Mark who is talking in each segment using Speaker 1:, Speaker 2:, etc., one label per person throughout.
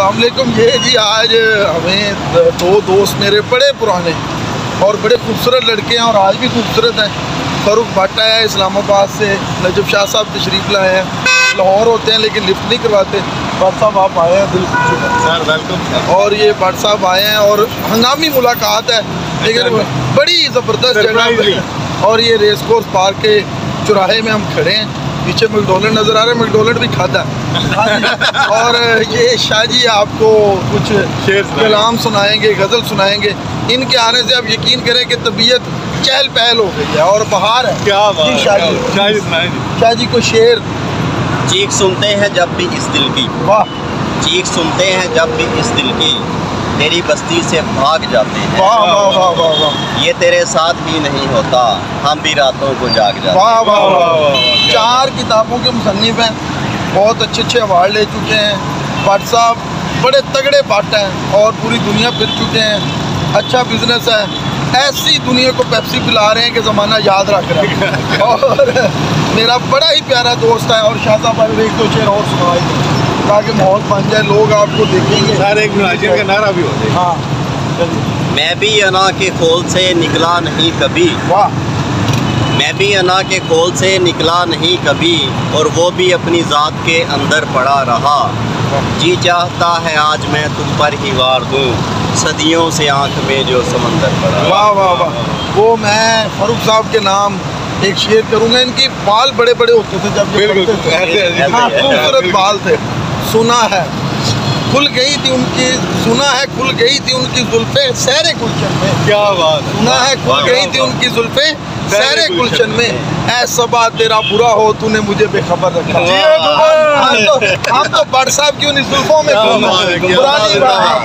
Speaker 1: अस्सलाम वालेकुम। ये जी आज हमें दो दोस्त मेरे बड़े पुराने और बड़े खूबसूरत लड़के हैं और आज भी खूबसूरत हैं। फ़ारूक भट्ट आया है इस्लामाबाद से, नजब शाह साहब तशरीफ़ लाए हैं। लाहौर होते हैं लेकिन लिफ्ट नहीं करवाते। भट्ट साहब आप आए हैं, दिल खुश है
Speaker 2: सर, वेलकम।
Speaker 1: और ये भट्ट साहब आए हैं और हंगामी मुलाकात है लेकिन बड़ी ज़बरदस्त जगह है। और ये रेस कोर्स पार्क के चौराहे में हम खड़े हैं। पीछे मैकडोनल्ड नज़र आ रहा है, मैकडोनल्ड भी खाता है। और ये शाह जी आपको कुछ कलाम सुनाएंगे, गज़ल सुनाएंगे। इनके आने से आप यकीन करें कि तबीयत चहल पहल हो गई है और बाहर है।
Speaker 2: क्या बात है,
Speaker 1: शाह जी को शेर।
Speaker 3: चीख सुनते हैं जब भी इस दिल की,
Speaker 1: वाह।
Speaker 3: चीख सुनते हैं जब भी इस दिल की, तेरी बस्ती से भाग जाते हैं।
Speaker 1: वाह वाह वाह वाह वाह।
Speaker 3: ये तेरे साथ भी नहीं होता, हम भी रातों को जाग जाते हैं।
Speaker 1: वाह वाह वाह। 4 किताबों के मुसन्निफ हैं, बहुत अच्छे अच्छे अवार्ड ले चुके हैं। भट्ट साहब बड़े तगड़े भट्ट हैं और पूरी दुनिया फिर चुके हैं। अच्छा बिजनेस है, ऐसी दुनिया को पेप्सी पिला रहे हैं कि ज़माना याद रख रहा है। और मेरा बड़ा ही प्यारा दोस्त है। और शाह साहब एक दो शेर और सुनाए ताकि माहौल बन जाए, लोग आपको देखेंगे।
Speaker 2: सर, एक मुलाजिम का नारा भी हो जाए।
Speaker 1: हाँ,
Speaker 3: मैं भी अना के खोल से निकला नहीं कभी,
Speaker 1: वाह।
Speaker 3: मैं भी अना के खोल से निकला नहीं कभी, और वो भी अपनी ज़ात के अंदर पड़ा रहा। जी चाहता है आज मैं तुम पर ही वार दूँ, सदियों से आंख में जो समंदर पड़ा।
Speaker 1: वाह वाह वाह। वो मैं फ़ारूक साहब के नाम एक शेर करूँगा। इनके बाल बड़े बड़े होते थे जब ये
Speaker 2: बिल्कुल,
Speaker 1: पढ़ते थे।
Speaker 2: ऐसे
Speaker 1: हाँ, खूबसूरत बाल थे। सुना है खुल गई थी उनकी, सुना है खुल गई थी उनकी जुल्फें सहरे गुलशन में।
Speaker 2: क्या बात है।
Speaker 1: सुना है खुल गई थी उनकी जुल्फें सहरे गुलशन में। ऐ सबा तेरा बुरा हो, तूने मुझे बेखबर रखा। हम तो भट्ट साहब की उन जुल्फों में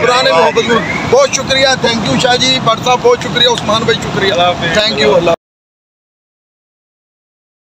Speaker 1: पुराने मोहब्बत में। बहुत शुक्रिया, थैंक यू शाह जी। भट्ट साहब बहुत शुक्रिया, उस्मान भाई शुक्रिया, थैंक यू। अल्लाह।